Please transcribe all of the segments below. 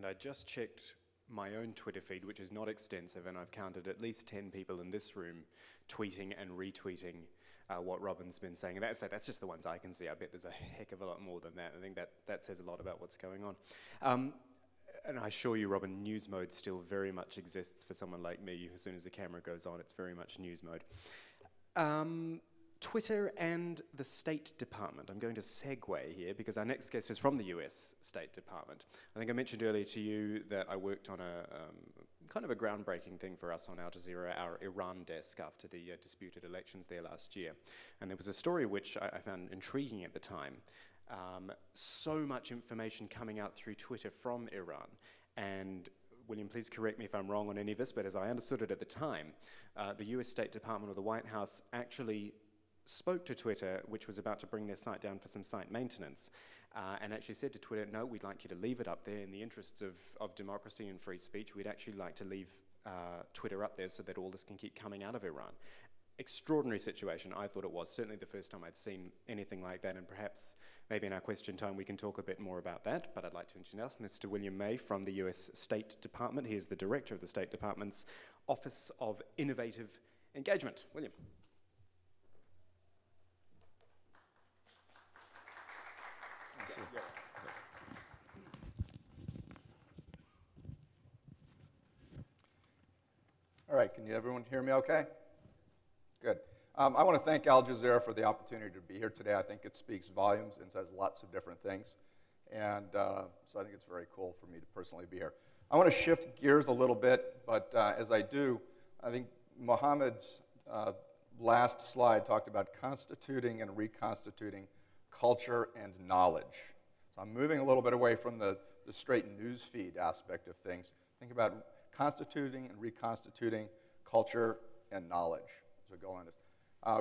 and I just checked my own Twitter feed, which is not extensive, and I've counted at least 10 people in this room tweeting and retweeting what Robin's been saying. And that's just the ones I can see. I bet there's a heck of a lot more than that. I think that says a lot about what's going on. And I assure you, Robin, news mode still very much exists for someone like me. As soon as the camera goes on, it's very much news mode. Twitter and the State Department. I'm going to segue here because our next guest is from the US State Department. I think I mentioned earlier to you that I worked on a kind of a groundbreaking thing for us on Al Jazeera, our Iran desk, after the disputed elections there last year. And there was a story which I found intriguing at the time. So much information coming out through Twitter from Iran. And William, please correct me if I'm wrong on any of this, but as I understood it at the time, the US State Department or the White House actually spoke to Twitter, which was about to bring their site down for some site maintenance, and actually said to Twitter, no, we'd like you to leave it up there in the interests of democracy and free speech. We'd actually like to leave Twitter up there so that all this can keep coming out of Iran. Extraordinary situation, I thought it was. Certainly the first time I'd seen anything like that, and perhaps maybe in our question time we can talk a bit more about that, but I'd like to introduce Mr. William May from the US State Department. He is the Director of the State Department's Office of Innovative Engagement. William. Yeah. All right, can everyone hear me okay? Good. I want to thank Al Jazeera for the opportunity to be here today. I think it speaks volumes and says lots of different things. And so I think it's very cool for me to personally be here. I want to shift gears a little bit, but as I do, I think Mohammed's last slide talked about constituting and reconstituting culture and knowledge. So I'm moving a little bit away from the straight news feed aspect of things. Think about constituting and reconstituting culture and knowledge. So go on this.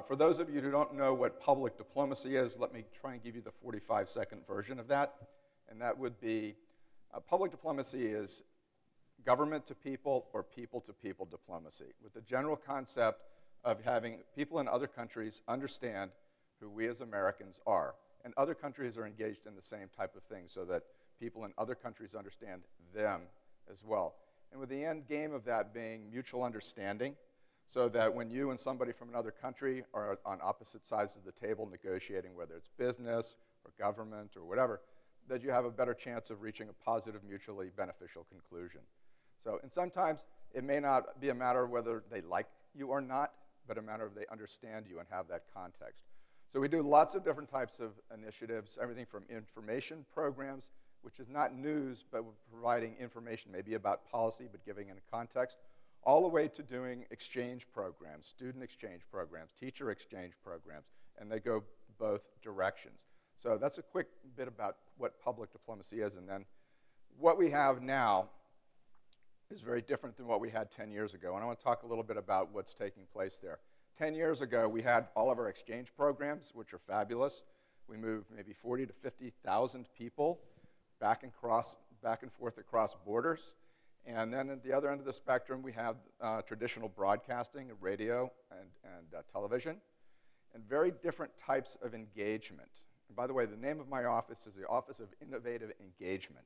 For those of you who don't know what public diplomacy is, let me try and give you the 45-second version of that. And that would be, public diplomacy is government to people or people to people diplomacy, with the general concept of having people in other countries understand who we as Americans are. And other countries are engaged in the same type of thing so that people in other countries understand them as well. And with the end game of that being mutual understanding, so that when you and somebody from another country are on opposite sides of the table negotiating, whether it's business or government or whatever, that you have a better chance of reaching a positive, mutually beneficial conclusion. So, and sometimes it may not be a matter of whether they like you or not, but a matter of they understand you and have that context. So we do lots of different types of initiatives, everything from information programs, which is not news, but providing information maybe about policy, but giving it a context, all the way to doing exchange programs, student exchange programs, teacher exchange programs, and they go both directions. So that's a quick bit about what public diplomacy is, and then what we have now is very different than what we had 10 years ago, and I want to talk a little bit about what's taking place there. 10 years ago, we had all of our exchange programs, which are fabulous. We moved maybe 40 to 50,000 people back and forth across borders. And then at the other end of the spectrum, we have traditional broadcasting, radio and television, and very different types of engagement. And by the way, the name of my office is the Office of Innovative Engagement.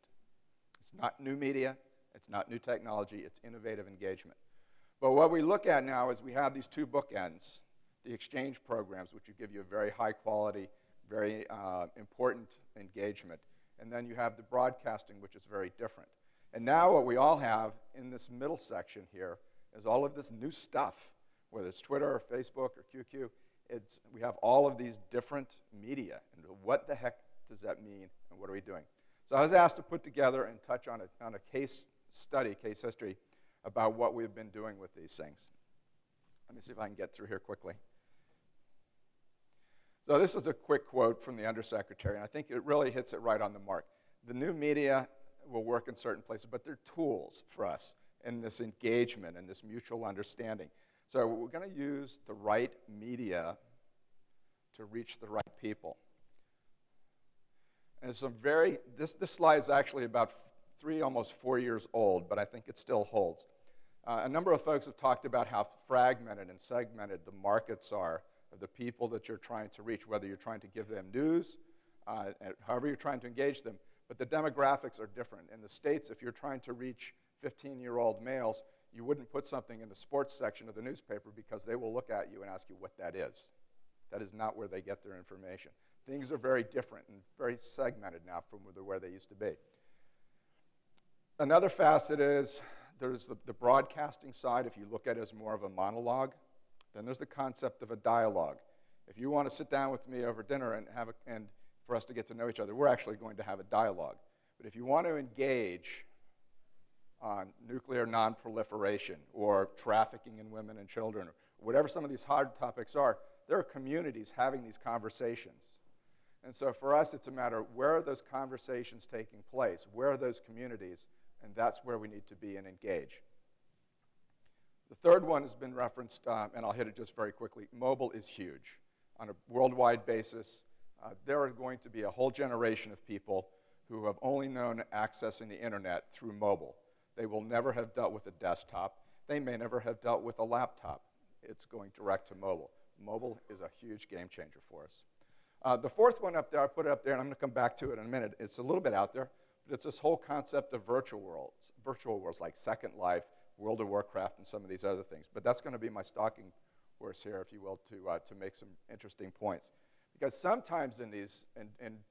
It's not new media, it's not new technology, it's innovative engagement. But what we look at now is we have these two bookends, the exchange programs, which give you a very high quality, very important engagement. And then you have the broadcasting, which is very different. And now what we all have in this middle section here is all of this new stuff, whether it's Twitter or Facebook or QQ. We have all of these different media. And what the heck does that mean, and what are we doing? So I was asked to put together and touch on a case study, case history, about what we've been doing with these things. Let me see if I can get through here quickly. So this is a quick quote from the Undersecretary, and I think it really hits it right on the mark. The new media will work in certain places, but they're tools for us in this engagement and this mutual understanding. So we're going to use the right media to reach the right people. And some this slide is actually about almost 4 years old, but I think it still holds. A number of folks have talked about how fragmented and segmented the markets are of the people that you're trying to reach, whether you're trying to give them news, however you're trying to engage them. But the demographics are different. In the States, if you're trying to reach 15-year-old males, you wouldn't put something in the sports section of the newspaper because they will look at you and ask you what that is. That is not where they get their information. Things are very different and very segmented now from where they used to be. Another facet is there's the broadcasting side. If you look at it as more of a monologue, then there's the concept of a dialogue. If you want to sit down with me over dinner and for us to get to know each other, we're actually going to have a dialogue. But if you want to engage on nuclear non-proliferation or trafficking in women and children, or whatever some of these hard topics are, there are communities having these conversations. And so for us, it's a matter of where are those conversations taking place? Where are those communities? And that's where we need to be and engage. The third one has been referenced, and I'll hit it just very quickly. Mobile is huge. On a worldwide basis, there are going to be a whole generation of people who have only known accessing the internet through mobile. They will never have dealt with a desktop. They may never have dealt with a laptop. It's going direct to mobile. Mobile is a huge game changer for us. The fourth one up there, I put it up there, and I'm going to come back to it in a minute. It's a little bit out there, but it's this whole concept of virtual worlds like Second Life, World of Warcraft, and some of these other things. But that's going to be my stalking horse here, if you will, to make some interesting points. Because sometimes in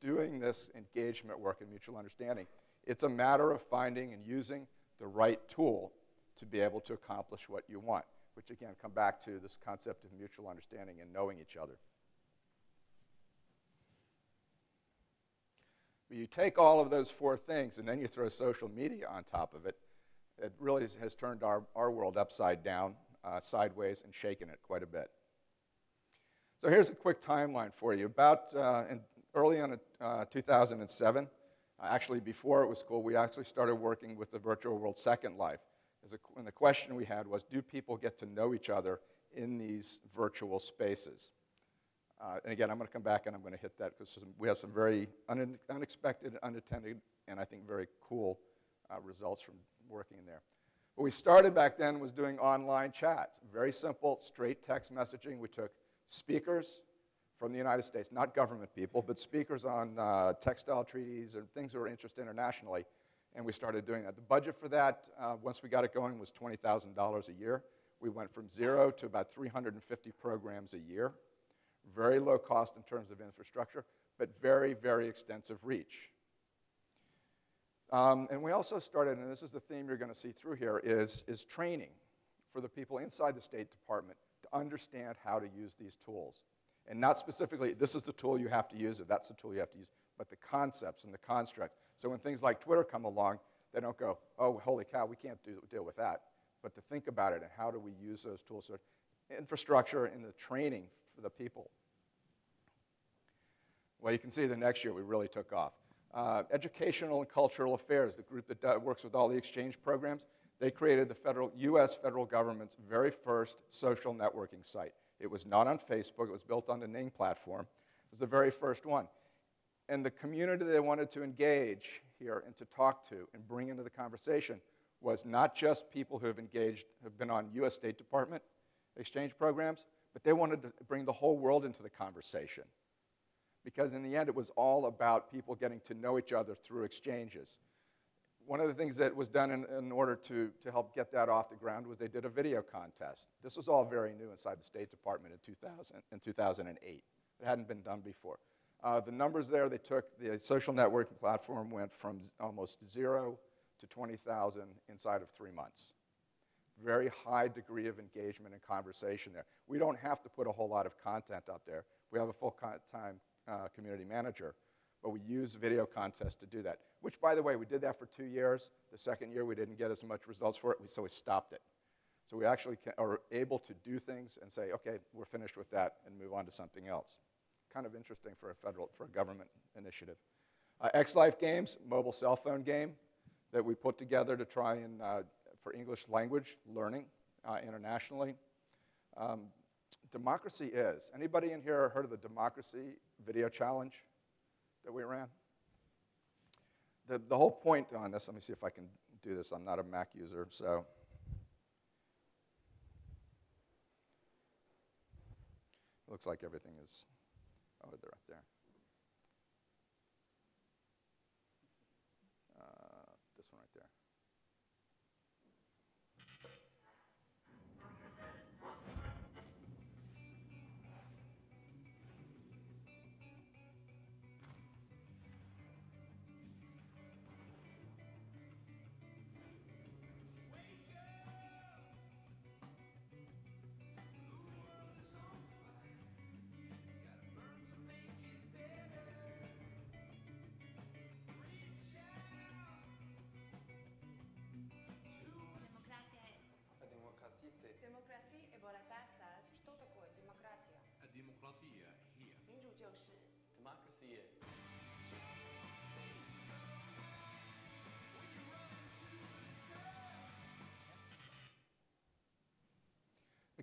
doing this engagement work and mutual understanding, it's a matter of finding and using the right tool to be able to accomplish what you want, which again, come back to this concept of mutual understanding and knowing each other. But you take all of those four things and then you throw social media on top of it, it really has turned our world upside down, sideways, and shaken it quite a bit. So here's a quick timeline for you. About early on in 2007, actually before it was cool, we actually started working with the virtual world Second Life. And the question we had was, do people get to know each other in these virtual spaces? And again, I'm going to come back and I'm going to hit that because we have some very unexpected, unattended, and I think very cool results from working in there. What we started back then was doing online chats. Very simple, straight text messaging. We took speakers from the United States, not government people, but speakers on textile treaties or things that were interested internationally, and we started doing that. The budget for that, once we got it going, was $20,000 a year. We went from 0 to about 350 programs a year. Very low cost in terms of infrastructure, but very, very extensive reach. And we also started, and this is the theme you're going to see through here, is training for the people inside the State Department to understand how to use these tools. And not specifically, this is the tool you have to use, or that's the tool you have to use, but the concepts and the constructs. So when things like Twitter come along, they don't go, oh, holy cow, we can't deal with that. But to think about it and how do we use those tools. So infrastructure and the training for the people. Well, you can see the next year we really took off. Educational and Cultural Affairs, the group that works with all the exchange programs, they created the U.S. federal government's very first social networking site. It was not on Facebook. It was built on the Ning platform. It was the very first one. And the community they wanted to engage here and to talk to and bring into the conversation was not just people who have been on U.S. State Department exchange programs, but they wanted to bring the whole world into the conversation. Because in the end, it was all about people getting to know each other through exchanges. One of the things that was done in order to help get that off the ground was they did a video contest. This was all very new inside the State Department in 2008. It hadn't been done before. The numbers there, they took the social networking platform went from almost 0 to 20,000 inside of 3 months. Very high degree of engagement and conversation there. We don't have to put a whole lot of content up there. We have a full-time community manager, but we use video contests to do that, which, by the way, we did that for 2 years. The second year, we didn't get as much results for it, so we stopped it. So we actually are able to do things and say, okay, we're finished with that and move on to something else. Kind of interesting for a government initiative. X-Life Games, mobile cell phone game that we put together to try and, for English language learning internationally. Democracy Is. Anybody in here heard of the Democracy Video Challenge that we ran? The whole point on this, let me see if I can do this. I'm not a Mac user, so. It looks like everything is, oh, they're up there.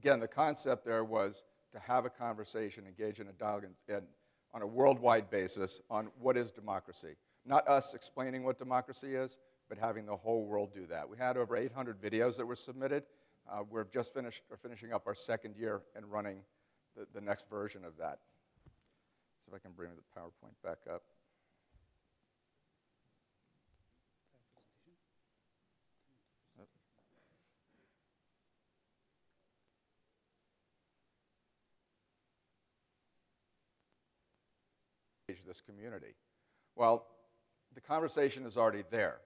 again, the concept there was to have a conversation, engage in a dialogue on a worldwide basis on what is democracy. Not us explaining what democracy is, but having the whole world do that. We had over 800 videos that were submitted. We're finishing up our second year and running the next version of that. So if I can bring the PowerPoint back up. This community. Well, the conversation is already there.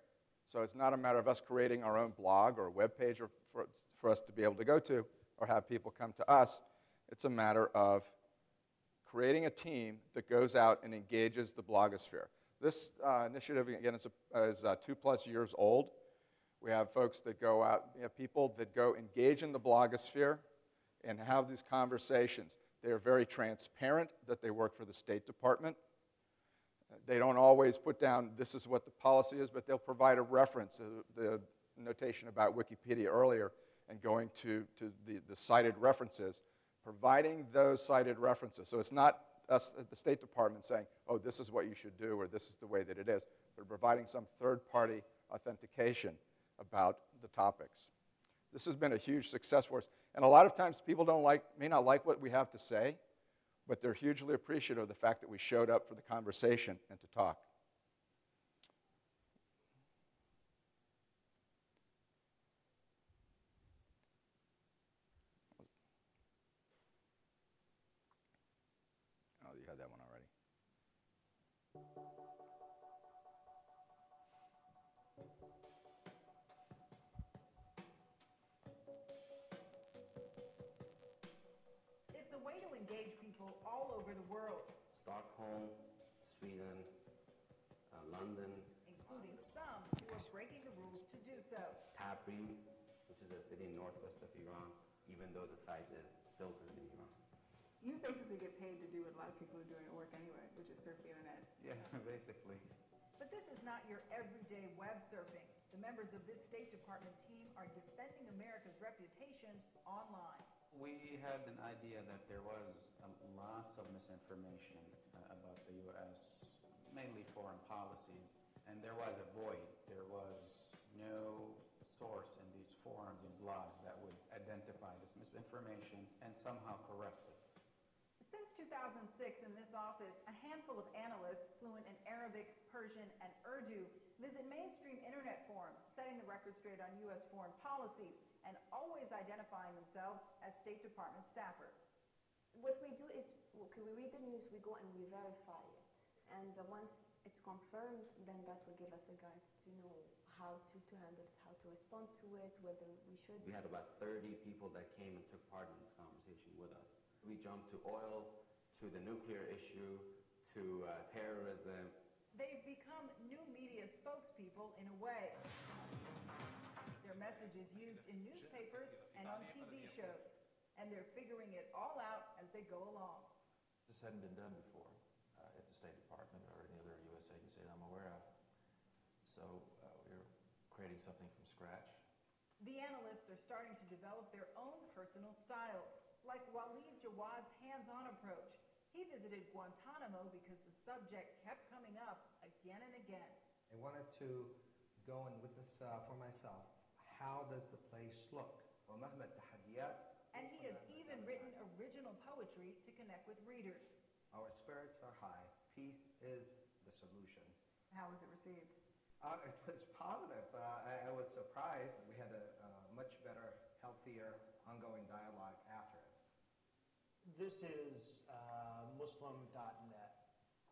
So it's not a matter of us creating our own blog or web page for us to be able to go to or have people come to us. It's a matter of creating a team that goes out and engages the blogosphere. This initiative, again, is 2+ years old. We have folks that go out, people that go engage in the blogosphere and have these conversations. They are very transparent that they work for the State Department. They don't always put down, this is what the policy is, but they'll provide a reference, the notation about Wikipedia earlier, and going to the cited references, providing those cited references. So it's not us at the State Department saying, oh, this is what you should do, or this is the way that it is, but providing some third-party authentication about the topics. This has been a huge success for us. And a lot of times people may not like what we have to say, but they're hugely appreciative of the fact that we showed up for the conversation and to talk. Oh, you had that one already. It's a way to engage people all over the world, Stockholm, Sweden, London, including some who are breaking the rules to do so. Tabriz, which is a city northwest of Iran, even though the site is filtered in Iran. You basically get paid to do what a lot of people are doing at work anyway, which is surf the internet. Yeah, basically. But this is not your everyday web surfing. The members of this State Department team are defending America's reputation online. We had an idea that there was lots of misinformation about the U.S., mainly foreign policies, and there was a void. There was no source in these forums and blogs that would identify this misinformation and somehow correct it. Since 2006 in this office, a handful of analysts fluent in Arabic, Persian, and Urdu visit mainstream internet forums, setting the record straight on U.S. foreign policy and always identifying themselves as State Department staffers. What we do is, okay, we read the news, we go and we verify it. And once it's confirmed, then that will give us a guide to know how to handle it, how to respond to it, whether we should. We had about 30 people that came and took part in this conversation with us. We jumped to oil, to the nuclear issue, to terrorism. They've become new media spokespeople in a way. Their message is used in newspapers and on TV shows, and they're figuring it all out as they go along. This hadn't been done before at the State Department or any other U.S. agency that I'm aware of. So we're creating something from scratch. The analysts are starting to develop their own personal styles, like Waleed Jawad's hands-on approach. He visited Guantanamo because the subject kept coming up again and again. I wanted to go and witness for myself. How does the place look? And he has even written original poetry to connect with readers. Our spirits are high. Peace is the solution. How was it received? It was positive. I was surprised that we had a much better, healthier, ongoing dialogue after it. This is Muslim.net.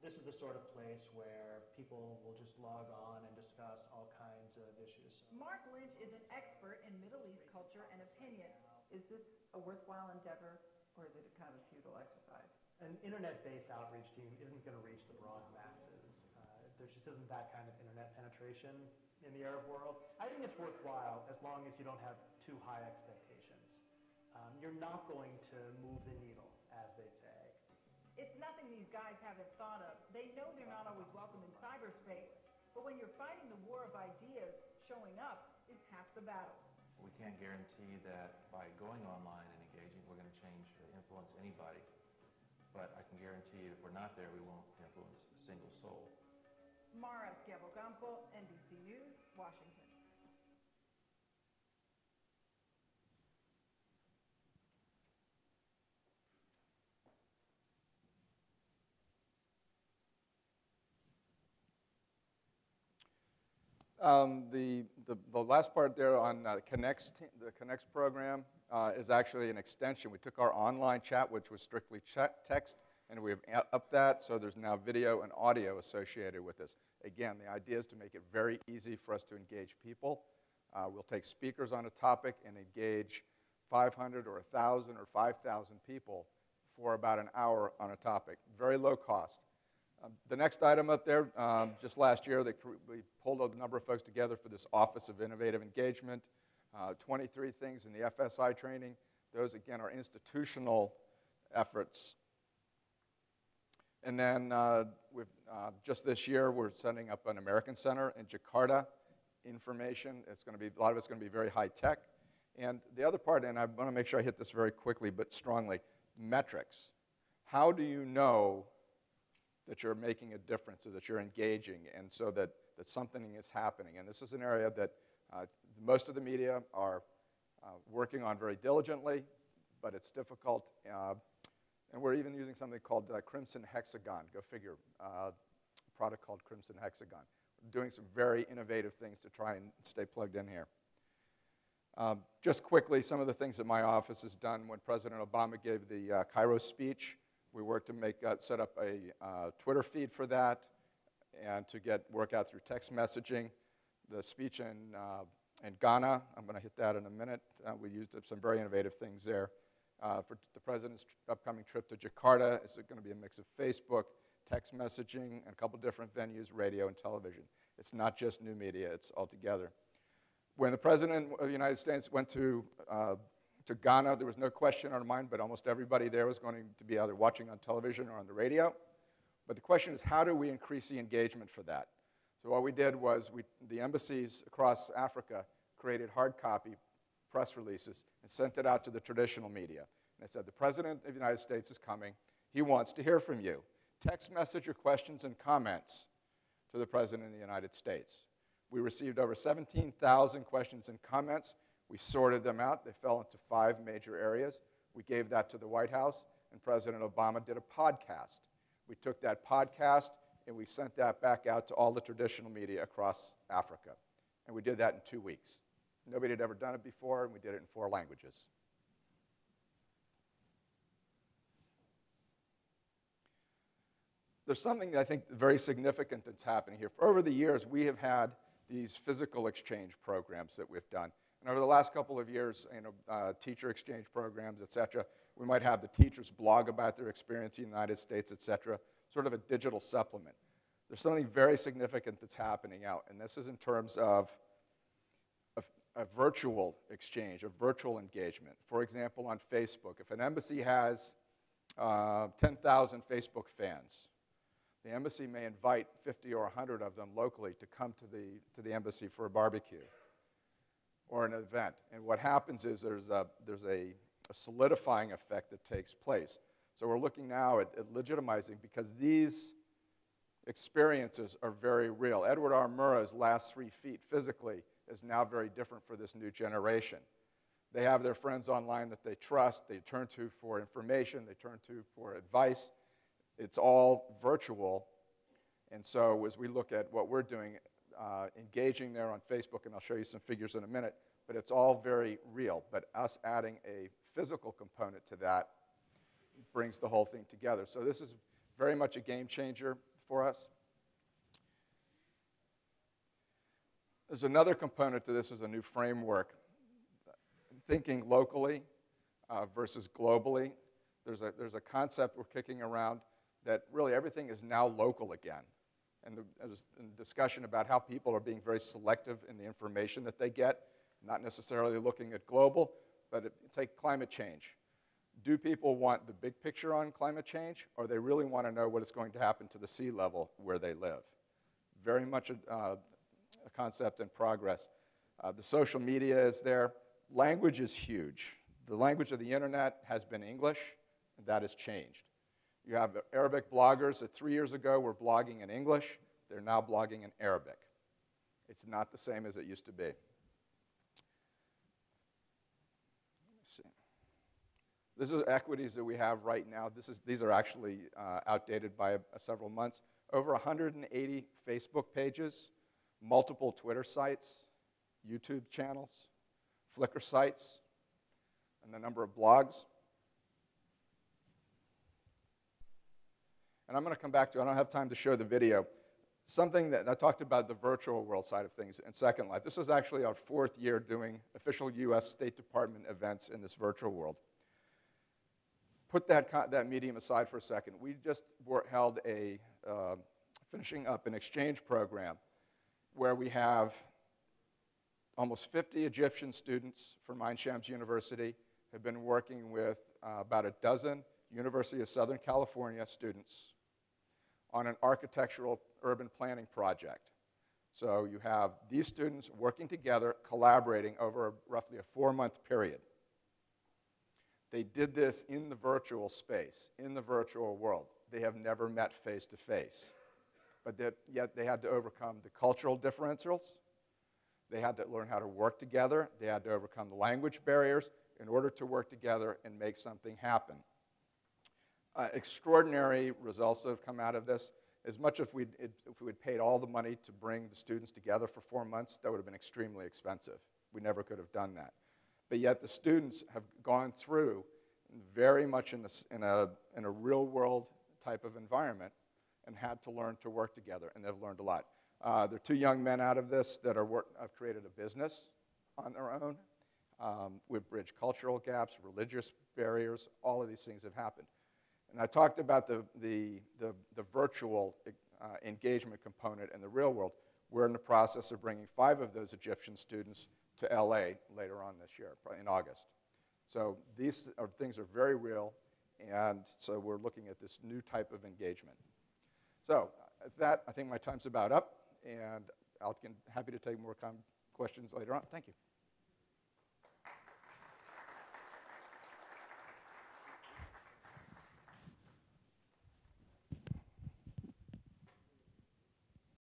This is the sort of place where people will just log on and discuss all kinds of issues. Mark Lynch is an expert in Middle East culture and opinion. Is this a worthwhile endeavor, or is it kind of a futile exercise? An internet-based outreach team isn't going to reach the broad masses. There just isn't that kind of internet penetration in the Arab world. I think it's worthwhile as long as you don't have too high expectations. You're not going to move the needle, as they say. It's nothing these guys haven't thought of. They know they're not always welcome in cyberspace. But when you're fighting the war of ideas, showing up is half the battle. We can't guarantee that by going online and engaging change or influence anybody. But I can guarantee you, if we're not there, we won't influence a single soul. Mara Schiavocampo, NBC News, Washington. The last part there on the Connects program is actually an extension. We took our online chat, which was strictly text, and we've upped that, so there's now video and audio associated with this. Again, the idea is to make it very easy for us to engage people. We'll take speakers on a topic and engage 500 or 1,000 or 5,000 people for about an hour on a topic. Very low cost. The next item up there, just last year, we pulled a number of folks together for this Office of Innovative Engagement, 23 things in the FSI training. Those, again, are institutional efforts. And then just this year, we're setting up an American Center in Jakarta. Information, a lot of it's going to be very high tech. And the other part, and I want to make sure I hit this very quickly but strongly, metrics. How do you know that you're making a difference or that you're engaging and so that something is happening? And this is an area that most of the media are working on very diligently, but it's difficult. And we're even using something called Crimson Hexagon. Go figure, a product called Crimson Hexagon. We're doing some very innovative things to try and stay plugged in here. Just quickly, some of the things that my office has done when President Obama gave the Cairo speech. We worked to set up a Twitter feed for that and to work out through text messaging. The speech in Ghana, I'm going to hit that in a minute. We used some very innovative things there. For the President's upcoming trip to Jakarta, it's going to be a mix of Facebook, text messaging, and a couple different venues, radio and television. It's not just new media, it's all together. When the President of the United States went to Ghana, there was no question in our mind, but almost everybody there was going to be either watching on television or on the radio. But the question is, how do we increase the engagement for that? So what we did was the embassies across Africa created hard copy press releases and sent it out to the traditional media. And they said, the President of the United States is coming. He wants to hear from you. Text message your questions and comments to the President of the United States. We received over 17,000 questions and comments. We sorted them out. They fell into 5 major areas. We gave that to the White House, and President Obama did a podcast. We took that podcast, and we sent that back out to all the traditional media across Africa. And we did that in 2 weeks. Nobody had ever done it before, and we did it in 4 languages. There's something that I think very significant that's happening here. For over the years, we have had these physical exchange programs that we've done. And over the last couple of years, teacher exchange programs, et cetera, we might have the teachers blog about their experience in the United States, et cetera, sort of a digital supplement. There's something very significant that's happening out, and this is in terms of a virtual exchange, a virtual engagement. For example, on Facebook, if an embassy has 10,000 Facebook fans, the embassy may invite 50 or 100 of them locally to come to the embassy for a barbecue or an event. And what happens is there's a solidifying effect that takes place. So we're looking now at legitimizing, because these experiences are very real. Edward R. Murrow's last 3 feet physically is now very different for this new generation. They have their friends online that they trust, they turn to for information, they turn to for advice. It's all virtual. And so as we look at what we're doing, engaging there on Facebook, and I'll show you some figures in a minute, but it's all very real. But us adding a physical component to that brings the whole thing together. So this is very much a game changer for us. There's another component to this, is a new framework. Thinking locally versus globally. There's a concept we're kicking around that really everything is now local again. And there's a discussion about how people are being very selective in the information that they get, not necessarily looking at global, but take climate change. Do people want the big picture on climate change, or they really want to know what is going to happen to the sea level where they live? Very much a concept in progress. The social media is there. Language is huge. The language of the internet has been English, and that has changed. You have Arabic bloggers that 3 years ago were blogging in English. They're now blogging in Arabic. It's not the same as it used to be. Let's see. These are the equities that we have right now. These are actually outdated by several months. Over 180 Facebook pages, multiple Twitter sites, YouTube channels, Flickr sites, and the number of blogs. And I'm going to come back to, I don't have time to show the video, something that I talked about the virtual world side of things in Second Life. This was actually our 4th year doing official US State Department events in this virtual world. Put that medium aside for a second. We just held a, finishing up an exchange program where we have almost 50 Egyptian students from Ain Shams University have been working with about a dozen University of Southern California students on an architectural urban planning project. So you have these students working together, collaborating over roughly a 4-month period. They did this in the virtual space, in the virtual world. They have never met face to face. But yet they had to overcome the cultural differentials. They had to learn how to work together. They had to overcome the language barriers in order to work together and make something happen. Extraordinary results have come out of this. As much as if we'd paid all the money to bring the students together for 4 months, that would have been extremely expensive. We never could have done that. But yet the students have gone through very much in a real-world type of environment and had to learn to work together, and they've learned a lot. There are 2 young men out of this that have created a business on their own. We've bridged cultural gaps, religious barriers, all of these things have happened. And I talked about the virtual engagement component in the real world. We're in the process of bringing 5 of those Egyptian students to LA later on this year, probably in August. So these things are very real, and so we're looking at this new type of engagement. So at that, I think my time's about up, and I'll be happy to take more questions later on. Thank you.